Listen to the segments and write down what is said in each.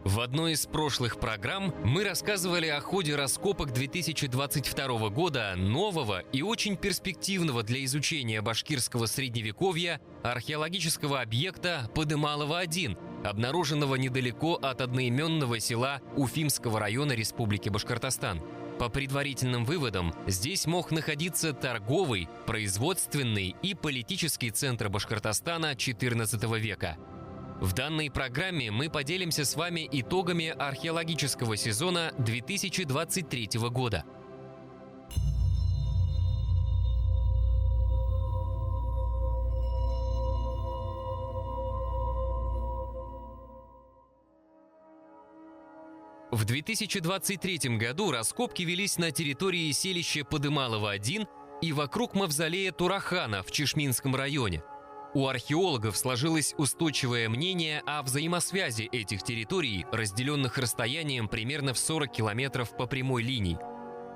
В одной из прошлых программ мы рассказывали о ходе раскопок 2022 года нового и очень перспективного для изучения башкирского средневековья археологического объекта Подымалово-1, обнаруженного недалеко от одноименного села Уфимского района Республики Башкортостан. По предварительным выводам, здесь мог находиться торговый, производственный и политический центр Башкортостана XIV века. В данной программе мы поделимся с вами итогами археологического сезона 2023 года. В 2023 году раскопки велись на территории селища Подымалово-1 и вокруг мавзолея Турахана в Чишминском районе. У археологов сложилось устойчивое мнение о взаимосвязи этих территорий, разделенных расстоянием примерно в 40 километров по прямой линии.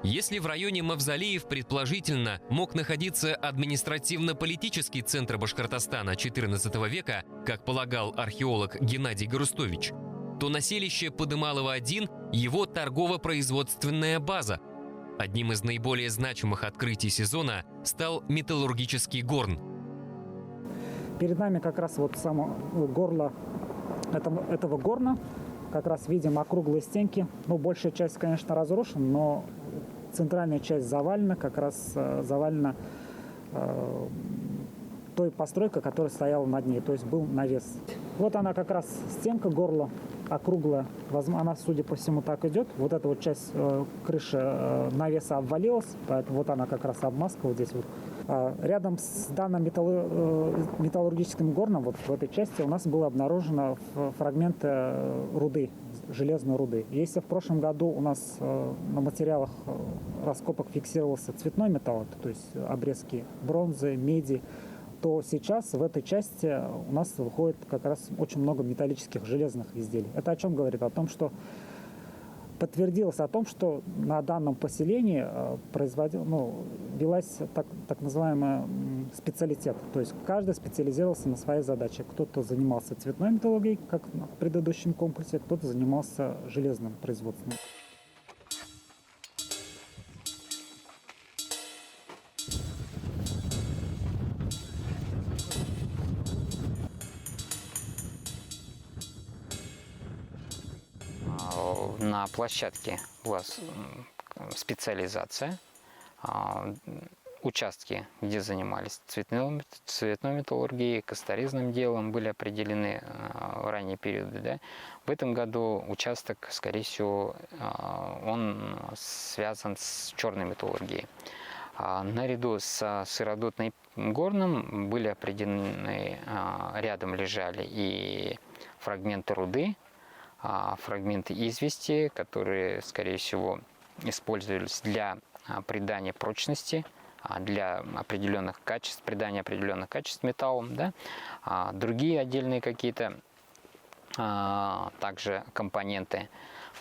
Если в районе мавзолеев предположительно мог находиться административно-политический центр Башкортостана XIV века, как полагал археолог Геннадий Гарустович, то на селище Подымалово-1 его торгово-производственная база. Одним из наиболее значимых открытий сезона стал металлургический горн. Перед нами как раз вот само горло этого горна. Как раз видим округлые стенки. Ну, большая часть, конечно, разрушена, но центральная часть завалена, как раз завалена той постройкой, которая стояла над ней, то есть был навес. Вот она как раз стенка горла округлая. Она, судя по всему, так идет. Вот эта вот часть крыши навеса обвалилась, поэтому вот она как раз обмазка вот здесь вот. Рядом с данным металлургическим горном, вот в этой части, у нас было обнаружено фрагменты руды, железной руды. Если в прошлом году у нас на материалах раскопок фиксировался цветной металл, то есть обрезки бронзы, меди, то сейчас в этой части у нас выходит как раз очень много металлических железных изделий. Это о чем говорит? О том, что подтвердилось о том, что на данном поселении велась так называемая специалитет. То есть каждый специализировался на своей задаче. Кто-то занимался цветной металлургией, как в предыдущем комплексе, кто-то занимался железным производством. На площадке была специализация, участки, где занимались цветной металлургией, косторезным делом, были определены в ранние периоды. Да? В этом году участок, скорее всего, он связан с черной металлургией. Наряду с сыродотным горном были определены, рядом лежали и фрагменты руды, фрагменты извести, которые, скорее всего, использовались для придания прочности, для определенных качеств, придания определенных качеств металлам. Да? Другие отдельные какие-то также компоненты.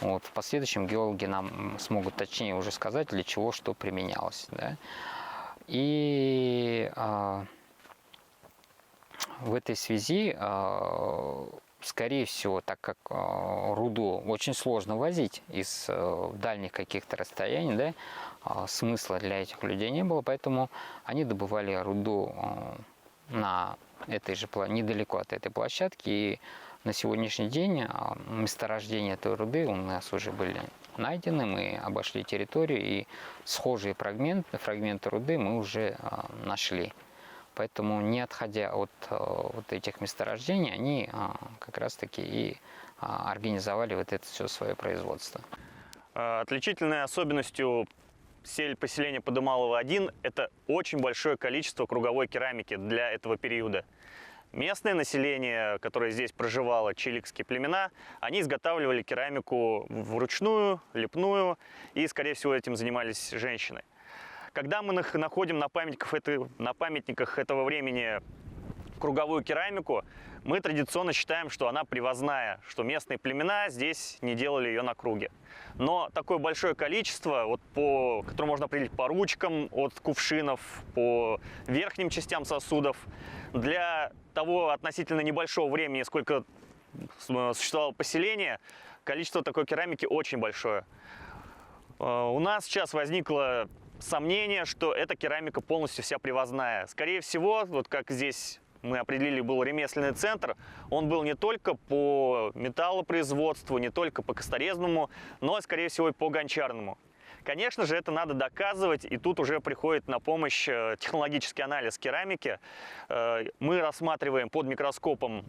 Вот. В последующем геологи нам смогут точнее уже сказать, для чего что применялось. Да? И в этой связи, скорее всего, так как руду очень сложно возить из дальних каких-то расстояний, да, смысла для этих людей не было, поэтому они добывали руду на этой же, недалеко от этой площадки. И на сегодняшний день месторождения этой руды у нас уже были найдены, мы обошли территорию, и схожие фрагменты руды мы уже нашли. Поэтому, не отходя от вот этих месторождений, они как раз-таки и организовали вот это все свое производство. Отличительной особенностью поселения Подымалово-1 – это очень большое количество круговой керамики для этого периода. Местное население, которое здесь проживало, чиликские племена, они изготавливали керамику вручную, лепную, и, скорее всего, этим занимались женщины. Когда мы находим на памятниках этого времени круговую керамику, мы традиционно считаем, что она привозная, что местные племена здесь не делали ее на круге. Но такое большое количество, которое можно определить по ручкам от кувшинов, по верхним частям сосудов, для того относительно небольшого времени, сколько существовало поселение, количество такой керамики очень большое. У нас сейчас возникло сомнение, что эта керамика полностью вся привозная. Скорее всего, вот как здесь мы определили, был ремесленный центр, он был не только по металлопроизводству, не только по косторезному, но, скорее всего, и по гончарному. Конечно же, это надо доказывать, и тут уже приходит на помощь технологический анализ керамики. Мы рассматриваем под микроскопом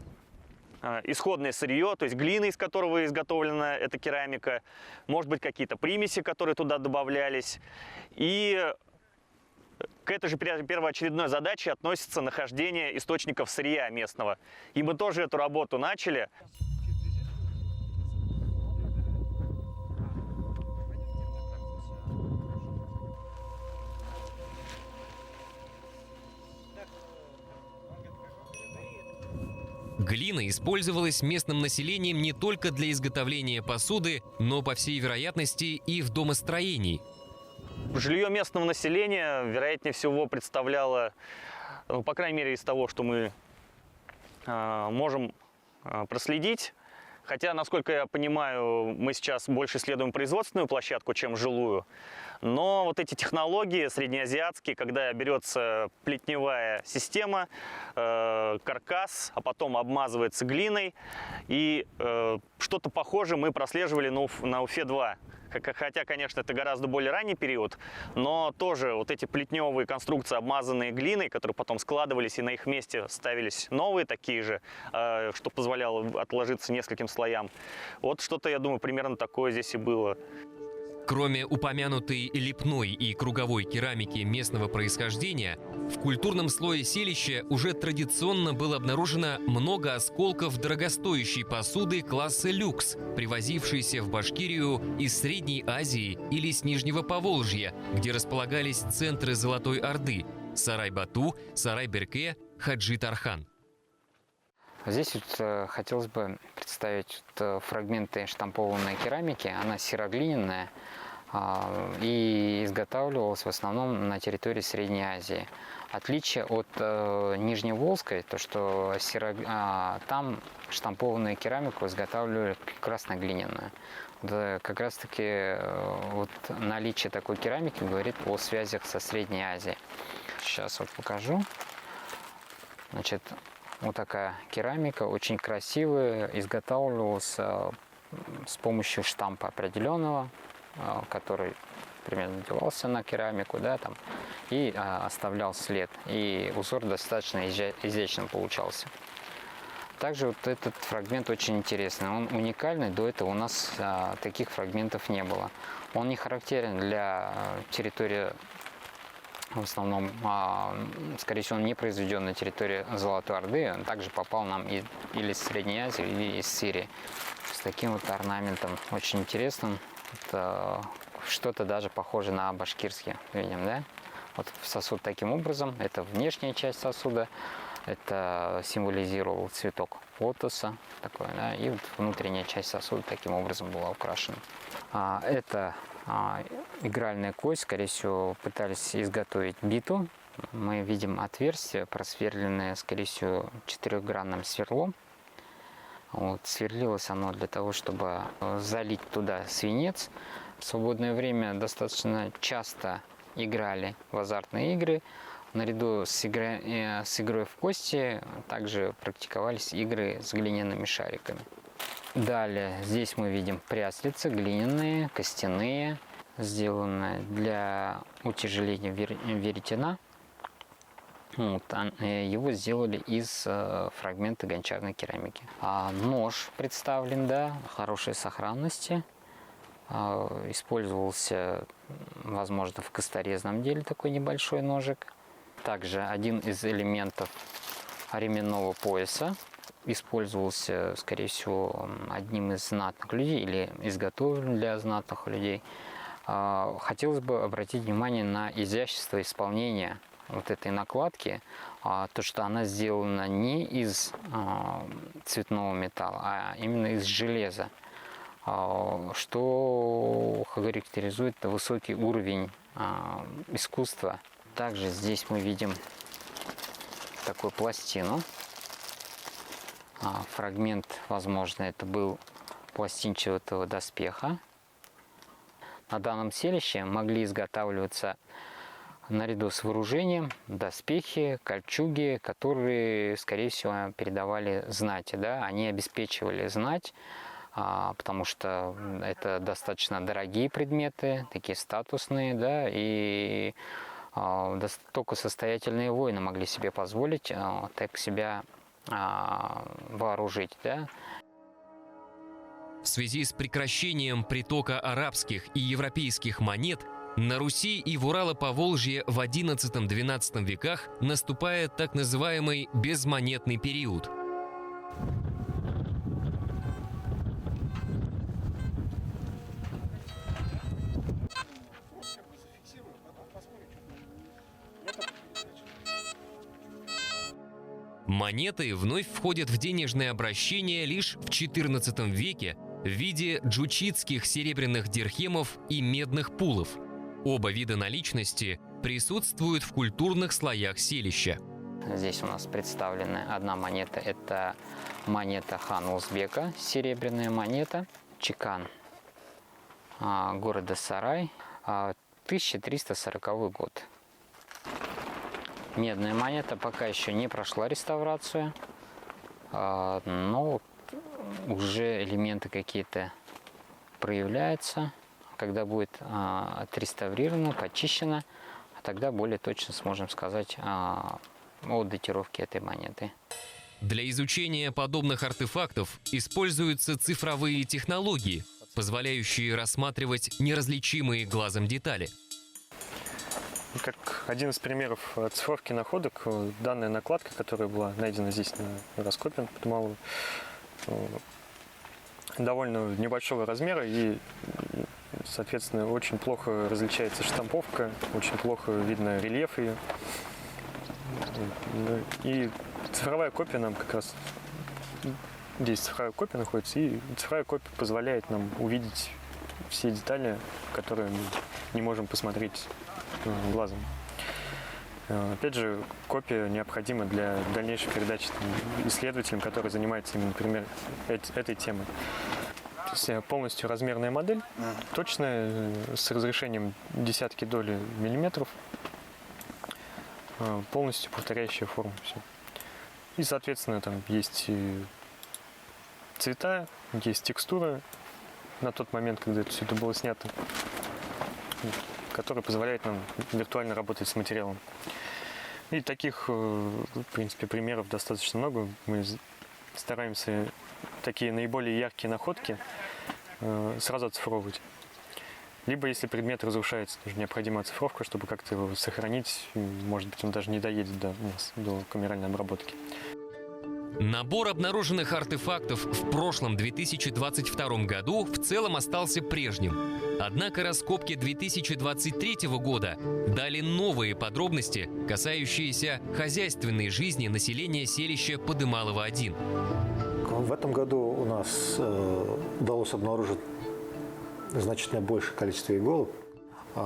исходное сырье, то есть глина, из которого изготовлена эта керамика, может быть, какие-то примеси, которые туда добавлялись. И к этой же первоочередной задаче относится нахождение источников сырья местного. И мы тоже эту работу начали. Глина использовалась местным населением не только для изготовления посуды, но, по всей вероятности, и в домостроении. Жилье местного населения, вероятнее всего, представляло, ну, по крайней мере, из того, что мы можем проследить. Хотя, насколько я понимаю, мы сейчас больше исследуем производственную площадку, чем жилую. Но вот эти технологии среднеазиатские, когда берется плетневая система, каркас, а потом обмазывается глиной, и что-то похожее мы прослеживали на Уфе-2. Хотя, конечно, это гораздо более ранний период, но тоже вот эти плетневые конструкции, обмазанные глиной, которые потом складывались и на их месте ставились новые такие же, что позволяло отложиться нескольким слоям. Вот что-то, я думаю, примерно такое здесь и было. Кроме упомянутой лепной и круговой керамики местного происхождения, в культурном слое селища уже традиционно было обнаружено много осколков дорогостоящей посуды класса люкс, привозившейся в Башкирию из Средней Азии или с Нижнего Поволжья, где располагались центры Золотой Орды – Сарай-Бату, Сарай-Берке, Хаджи-Тархан. Здесь вот хотелось бы представить фрагменты штампованной керамики. Она сероглиняная и изготавливалась в основном на территории Средней Азии. Отличие от Нижневолжской, то что там штампованную керамику изготавливали красноглиняную. Как раз таки вот наличие такой керамики говорит о связях со Средней Азией. Сейчас вот покажу. Значит, вот такая керамика, очень красивая, изготавливалась с помощью штампа определенного, который примерно надевался на керамику, да, там, и оставлял след. И узор достаточно изящным получался. Также вот этот фрагмент очень интересный, он уникальный, до этого у нас таких фрагментов не было. Он не характерен для территории. В основном, скорее всего, он не произведен на территории Золотой Орды, он также попал нам или из Средней Азии, или из Сирии. С таким вот орнаментом, очень интересным. Это что-то даже похоже на башкирский, видим, да? Вот сосуд таким образом, это внешняя часть сосуда, это символизировал цветок лотоса, такой, да? И вот внутренняя часть сосуда таким образом была украшена. Это игральная кость, скорее всего, пытались изготовить биту. Мы видим отверстие, просверленное, скорее всего, четырехгранным сверлом. Вот, сверлилось оно для того, чтобы залить туда свинец. В свободное время достаточно часто играли в азартные игры. Наряду с игрой в кости также практиковались игры с глиняными шариками. Далее здесь мы видим пряслицы глиняные, костяные, сделанные для утяжеления веретена. Вот, его сделали из фрагмента гончарной керамики. Нож представлен, да, хорошей сохранности. Использовался, возможно, в косторезном деле такой небольшой ножик. Также один из элементов ременного пояса использовался, скорее всего, одним из знатных людей или изготовлен для знатных людей. Хотелось бы обратить внимание на изящество исполнения вот этой накладки, то, что она сделана не из цветного металла, а именно из железа, что характеризует высокий уровень искусства. Также здесь мы видим такую пластину. Фрагмент, возможно, это был пластинчатого доспеха. На данном селище могли изготавливаться наряду с вооружением доспехи, кольчуги, которые, скорее всего, передавали знати. Да? Они обеспечивали знать, потому что это достаточно дорогие предметы, такие статусные, да, и только состоятельные воины могли себе позволить так себя вооружить. Да? В связи с прекращением притока арабских и европейских монет на Руси и в Урало-Поволжье в XI-XII веках наступает так называемый безмонетный период. Монеты вновь входят в денежное обращение лишь в XIV веке в виде джучитских серебряных дирхемов и медных пулов. Оба вида наличности присутствуют в культурных слоях селища. Здесь у нас представлена одна монета, это монета хана Узбека, серебряная монета, чекан города Сарай, 1340 год. Медная монета пока еще не прошла реставрацию, но уже элементы какие-то проявляются. Когда будет отреставрировано, почищено, тогда более точно сможем сказать о датировке этой монеты. Для изучения подобных артефактов используются цифровые технологии, позволяющие рассматривать неразличимые глазом детали. Как один из примеров цифровки находок, данная накладка, которая была найдена здесь на раскопе Подымалово, довольно небольшого размера и, соответственно, очень плохо различается штамповка, очень плохо видно рельеф ее. И цифровая копия нам как раз, здесь цифровая копия находится, и цифровая копия позволяет нам увидеть все детали, которые мы не можем посмотреть глазом. Опять же, копия необходима для дальнейшей передачи исследователям, которые занимаются именно, например, этой темой. То есть полностью размерная модель, точная, с разрешением десятки доли миллиметров, полностью повторяющая форму. Все. И, соответственно, там есть и цвета, есть текстура на тот момент, когда все это было снято, который позволяет нам виртуально работать с материалом. И таких, в принципе, примеров достаточно много. Мы стараемся такие наиболее яркие находки сразу оцифровывать. Либо, если предмет разрушается, тоже необходима оцифровка, чтобы как-то его сохранить. Может быть, он даже не доедет до камеральной обработки. Набор обнаруженных артефактов в прошлом 2022 году в целом остался прежним. Однако раскопки 2023 года дали новые подробности, касающиеся хозяйственной жизни населения селища Подымалово-1. В этом году у нас удалось обнаружить значительно большее количество иголок.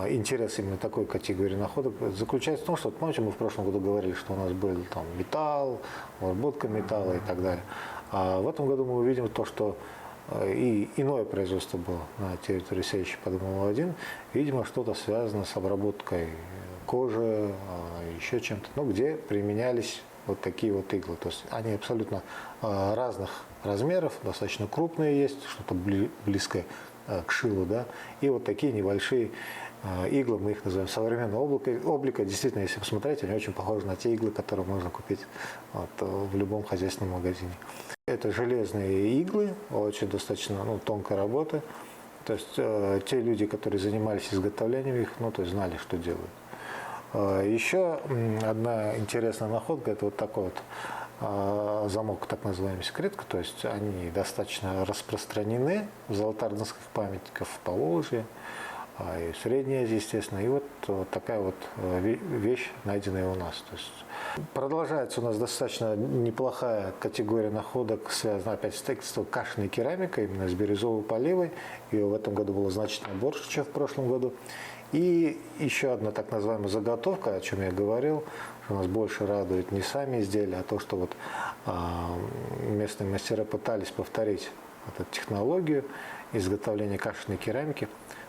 Интерес именно такой категории находок заключается в том, что, помните, мы в прошлом году говорили, что у нас был там металл, обработка металла и так далее. А в этом году мы увидим то, что и иное производство было на территории селища Подымалово-1. Видимо, что-то связано с обработкой кожи, еще чем-то, ну, где применялись вот такие вот иглы. То есть они абсолютно разных размеров, достаточно крупные есть, что-то близкое к шилу, да, и вот такие небольшие иглы, мы их называем современного облика. Действительно, если посмотреть, они очень похожи на те иглы, которые можно купить в любом хозяйственном магазине. Это железные иглы, очень достаточно тонкой работы. То есть те люди, которые занимались изготовлением их, то есть знали, что делают. Еще одна интересная находка – это вот такой вот замок, так называемый секретка. То есть они достаточно распространены в золотоордынских памятниках в Поволжье, и в Средней Азии, естественно. И вот такая вот вещь, найденная у нас. То есть продолжается у нас достаточно неплохая категория находок, связанная опять с кашиной керамикой, именно с бирюзовой поливой. Ее в этом году было значительно больше, чем в прошлом году. И еще одна так называемая заготовка, о чем я говорил, что нас больше радует не сами изделия, а то, что вот местные мастера пытались повторить вот эту технологию изготовления кашенной керамики,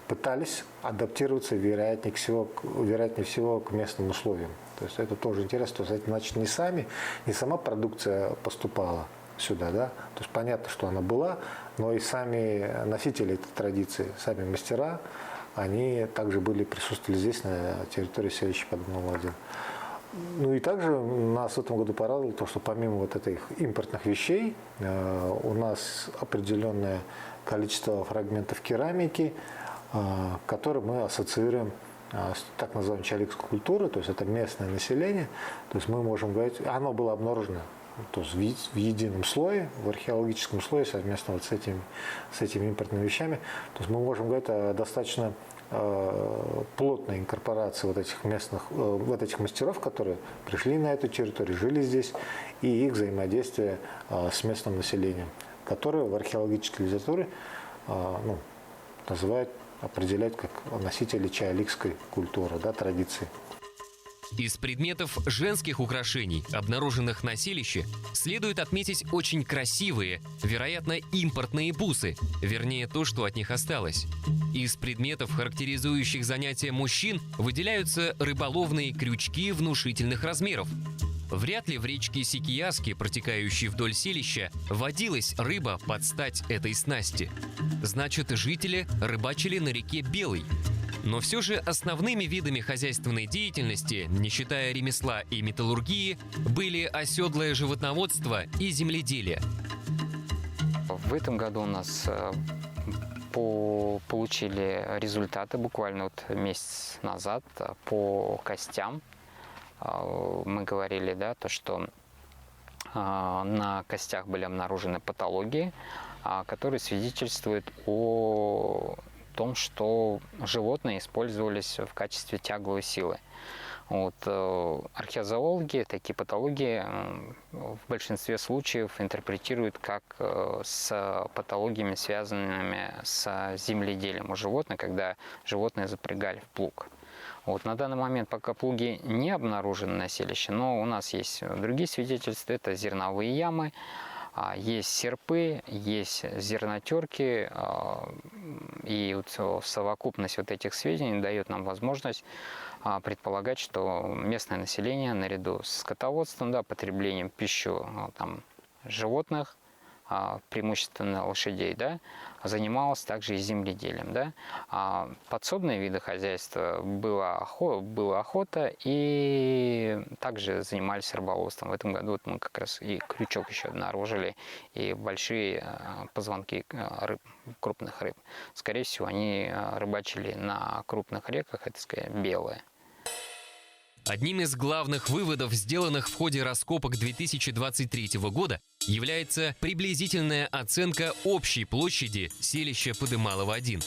пытались адаптироваться, вероятнее всего, к местным условиям. То есть это тоже интересно. То есть, значит, не сама продукция поступала сюда, да. То есть понятно, что она была, но и сами носители этой традиции, сами мастера, они также присутствовали здесь, на территории селища Подымалово-1. Ну и также нас в этом году порадовало то, что помимо вот этих импортных вещей, у нас определенное количество фрагментов керамики, которые мы ассоциируем с так называемой чаликской культурой, то есть это местное население. То есть мы можем говорить, оно было обнаружено то есть в едином слое, в археологическом слое совместно вот с этими импортными вещами. То есть мы можем говорить о достаточно плотной инкорпорации вот этих мастеров, которые пришли на эту территорию, жили здесь, и их взаимодействие с местным населением, которое в археологической литературе определяют как носители чааликской культуры, да, традиции. Из предметов женских украшений, обнаруженных на селище, следует отметить очень красивые, вероятно, импортные бусы, вернее, то, что от них осталось. Из предметов, характеризующих занятия мужчин, выделяются рыболовные крючки внушительных размеров. Вряд ли в речке Сикияски, протекающей вдоль селища, водилась рыба под стать этой снасти. Значит, жители рыбачили на реке Белой. Но все же основными видами хозяйственной деятельности, не считая ремесла и металлургии, были оседлое животноводство и земледелие. В этом году у нас получили результаты буквально вот месяц назад по костям. Мы говорили, да, то, что на костях были обнаружены патологии, которые свидетельствуют о том, что животные использовались в качестве тягловой силы. Вот, археозоологи такие патологии в большинстве случаев интерпретируют как с патологиями, связанными с земледелием у животных, когда животные запрягали в плуг. Вот, на данный момент пока плуги не обнаружены на селище, но у нас есть другие свидетельства. Это зерновые ямы, есть серпы, есть зернотерки, и вот совокупность вот этих сведений дает нам возможность предполагать, что местное население наряду с скотоводством, да, потреблением пищи животных, преимущественно лошадей, да, занималось также и земледелием. Да. Подсобные виды хозяйства была охота, и также занимались рыболовством. В этом году вот мы как раз и крючок еще обнаружили, и большие позвонки крупных рыб. Скорее всего, они рыбачили на крупных реках, это, скорее, белые. Одним из главных выводов, сделанных в ходе раскопок 2023 года, является приблизительная оценка общей площади селища Подымалово-1.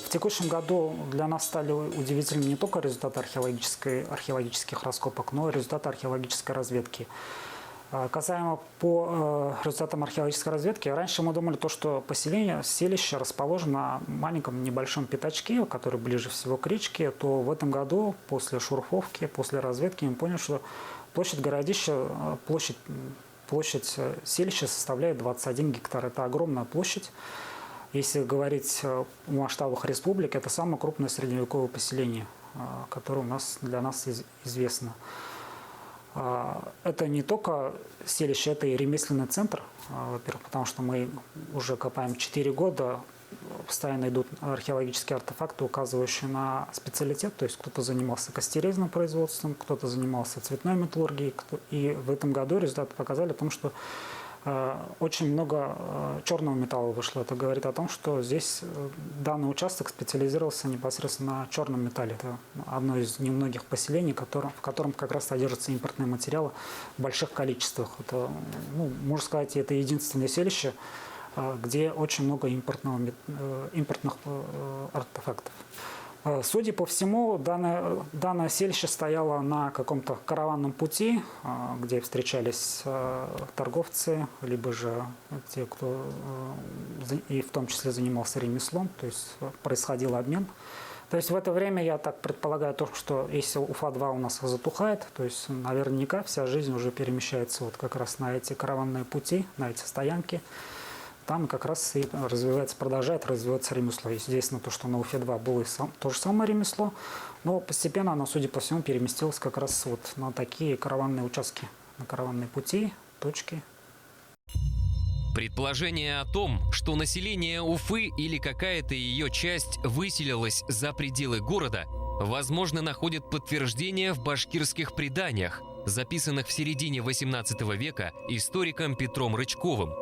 В текущем году для нас стали удивительными не только результаты археологических раскопок, но и результаты археологической разведки. Касаемо по результатам археологической разведки, раньше мы думали, что поселение, селище расположено на маленьком небольшом пятачке, который ближе всего к речке, то в этом году после шурфовки, после разведки мы поняли, что площадь городища, площадь селища составляет 21 гектар. Это огромная площадь. Если говорить в масштабах республики, это самое крупное средневековое поселение, которое для нас известно. Это не только селище, это и ремесленный центр, во-первых, потому что мы уже копаем 4 года, постоянно идут археологические артефакты, указывающие на специалитет, то есть кто-то занимался костерезным производством, кто-то занимался цветной металлургией, и в этом году результаты показали о том, что очень много черного металла вышло. Это говорит о том, что здесь данный участок специализировался непосредственно на черном металле. Это одно из немногих поселений, в котором как раз содержатся импортные материалы в больших количествах. Это, можно сказать, это единственное селище, где очень много импортных артефактов. Судя по всему, данное селище стояло на каком-то караванном пути, где встречались торговцы, либо же те, кто и в том числе занимался ремеслом, то есть происходил обмен. То есть в это время, я так предполагаю, что если Уфа-2 у нас затухает, то есть наверняка вся жизнь уже перемещается вот как раз на эти караванные пути, на эти стоянки. там как раз и продолжает развиваться ремесло. Естественно, то, что на Уфе-2 было то же самое ремесло, но постепенно оно, судя по всему, переместилось как раз вот на такие караванные участки, на караванные пути, точки. Предположение о том, что население Уфы или какая-то ее часть выселилась за пределы города, возможно, находит подтверждение в башкирских преданиях, записанных в середине XVIII века историком Петром Рычковым.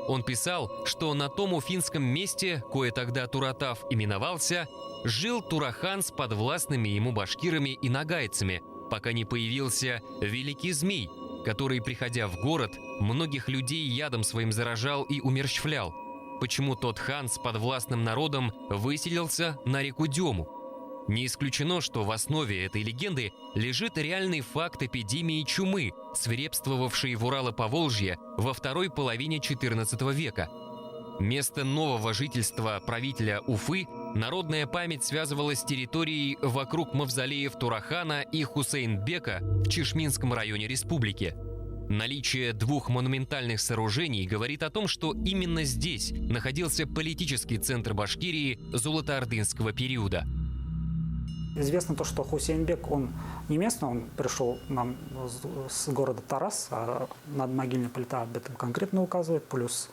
Он писал, что на том уфимском месте, кое тогда Туратав именовался, жил Турахан с подвластными ему башкирами и нагайцами, пока не появился Великий Змей, который, приходя в город, многих людей ядом своим заражал и умерщвлял. Почему тот хан с подвластным народом выселился на реку Дему? Не исключено, что в основе этой легенды лежит реальный факт эпидемии чумы, свирепствовавшей в Урало-Поволжье во второй половине XIV века. Место нового жительства правителя Уфы народная память связывала с территорией вокруг мавзолеев Турахана и Хусейнбека в Чишминском районе республики. Наличие двух монументальных сооружений говорит о том, что именно здесь находился политический центр Башкирии золотоордынского периода. Известно то, что Хусейнбек, он не местный, он пришел нам с города Тарас, а надмогильная плита об этом конкретно указывает, плюс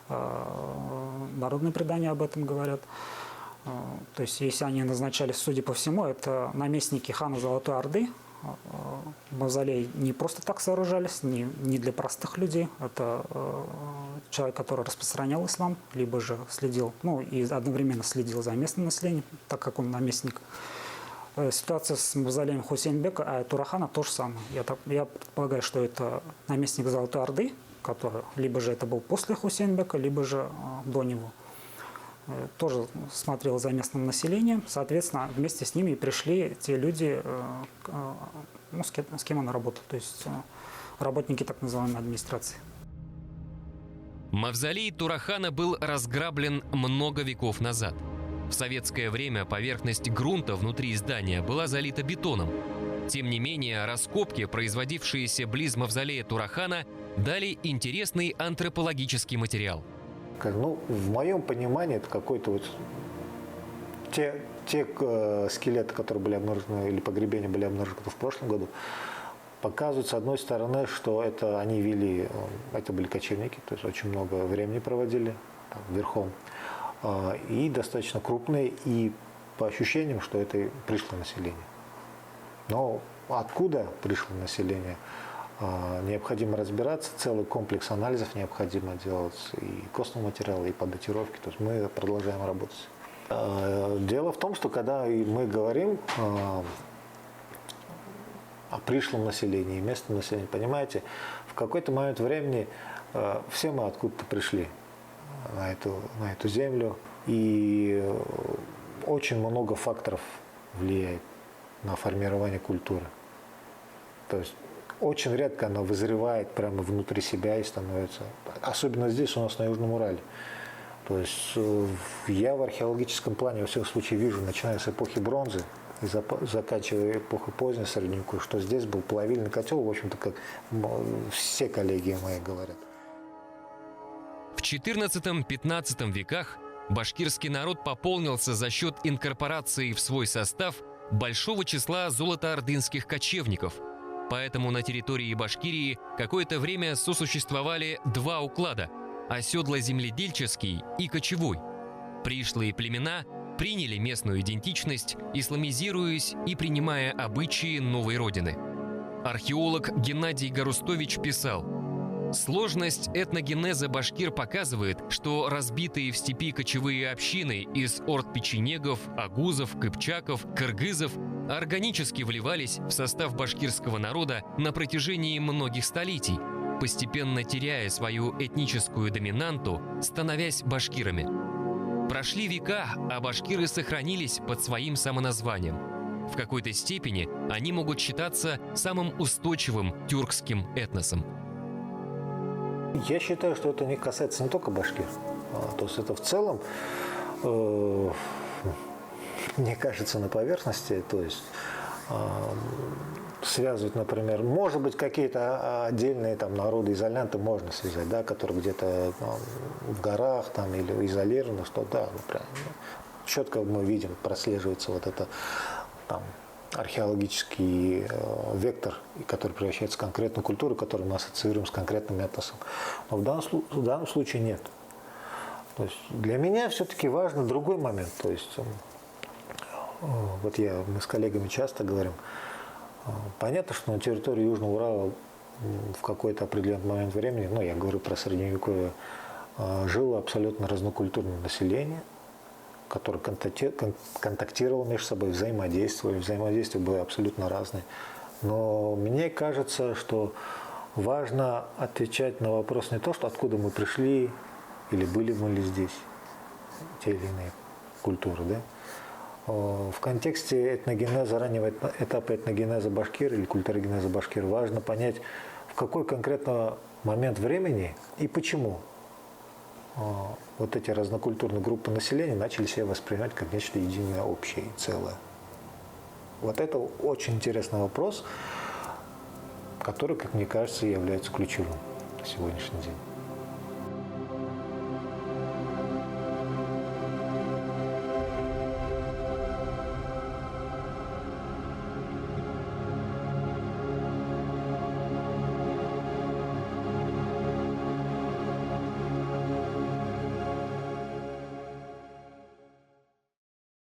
народные предания об этом говорят. То есть, если они назначались, судя по всему, это наместники хана Золотой Орды. Мавзолей не просто так сооружались, не для простых людей. Это человек, который распространял ислам, либо же следил, и одновременно следил за местным населением, так как он наместник. Ситуация с мавзолеем Хусейнбека, а Турахана то же самое. Я предполагаю, что это наместник Золотой Орды, который либо же это был после Хусейнбека, либо же до него. Тоже смотрел за местным населением. Соответственно, вместе с ними пришли те люди, с кем он работал, то есть работники так называемой администрации. Мавзолей Турахана был разграблен много веков назад. В советское время поверхность грунта внутри здания была залита бетоном. Тем не менее, раскопки, производившиеся близ мавзолея Турахана, дали интересный антропологический материал. В моем понимании, это какой-то вот те скелеты, которые были обнаружены, или погребения были обнаружены в прошлом году, показывают, с одной стороны, что это были кочевники, то есть очень много времени проводили верхом, и достаточно крупные, и по ощущениям, что это пришлое население. Но откуда пришло население? Необходимо разбираться, целый комплекс анализов необходимо делать, и костного материала, и по датировке. То есть мы продолжаем работать. Дело в том, что когда мы говорим о пришлом населении, местном населении, понимаете, в какой-то момент времени все мы откуда-то пришли на эту землю, и очень много факторов влияет на формирование культуры. То есть очень редко она вызревает прямо внутри себя и становится, особенно здесь у нас на Южном Урале. То есть я в археологическом плане во всяком случае вижу, начиная с эпохи бронзы и заканчивая эпохой поздней средневековья, что здесь был плавильный котел, в общем-то, как все коллеги мои говорят. В XIV-XV веках башкирский народ пополнился за счет инкорпорации в свой состав большого числа золотоордынских кочевников. Поэтому на территории Башкирии какое-то время сосуществовали два уклада – оседло-земледельческий и кочевой. Пришлые племена приняли местную идентичность, исламизируясь и принимая обычаи новой родины. Археолог Геннадий Гарустович писал: «Сложность этногенеза башкир показывает, что разбитые в степи кочевые общины из орд печенегов, агузов, кыпчаков, кыргызов органически вливались в состав башкирского народа на протяжении многих столетий, постепенно теряя свою этническую доминанту, становясь башкирами. Прошли века, а башкиры сохранились под своим самоназванием. В какой-то степени они могут считаться самым устойчивым тюркским этносом». Я считаю, что это не касается не только башкир. То есть это в целом, мне кажется, на поверхности. То есть связывать, например, может быть, какие-то отдельные там народы, изолянты можно связать, да, которые где-то в горах там, или изолированы, что да, четко мы видим, прослеживается вот это там археологический вектор, который превращается в конкретную культуру, которую мы ассоциируем с конкретным этносом. Но в данном случае нет. То есть для меня все-таки важен другой момент. То есть вот мы с коллегами часто говорим, понятно, что на территории Южного Урала в какой-то определенный момент времени, я говорю про Средневековье, жило абсолютно разнокультурное население, которое контактировало между собой, взаимодействовали. Взаимодействия были абсолютно разные. Но мне кажется, что важно отвечать на вопрос не то, что откуда мы пришли, или были мы ли здесь, те или иные культуры, да? В контексте этногенеза, раннего этапа этногенеза башкир или культурогенеза башкир важно понять, в какой конкретно момент времени и почему вот эти разнокультурные группы населения начали себя воспринимать как нечто единое, общее и целое. Вот это очень интересный вопрос, который, как мне кажется, является ключевым на сегодняшний день.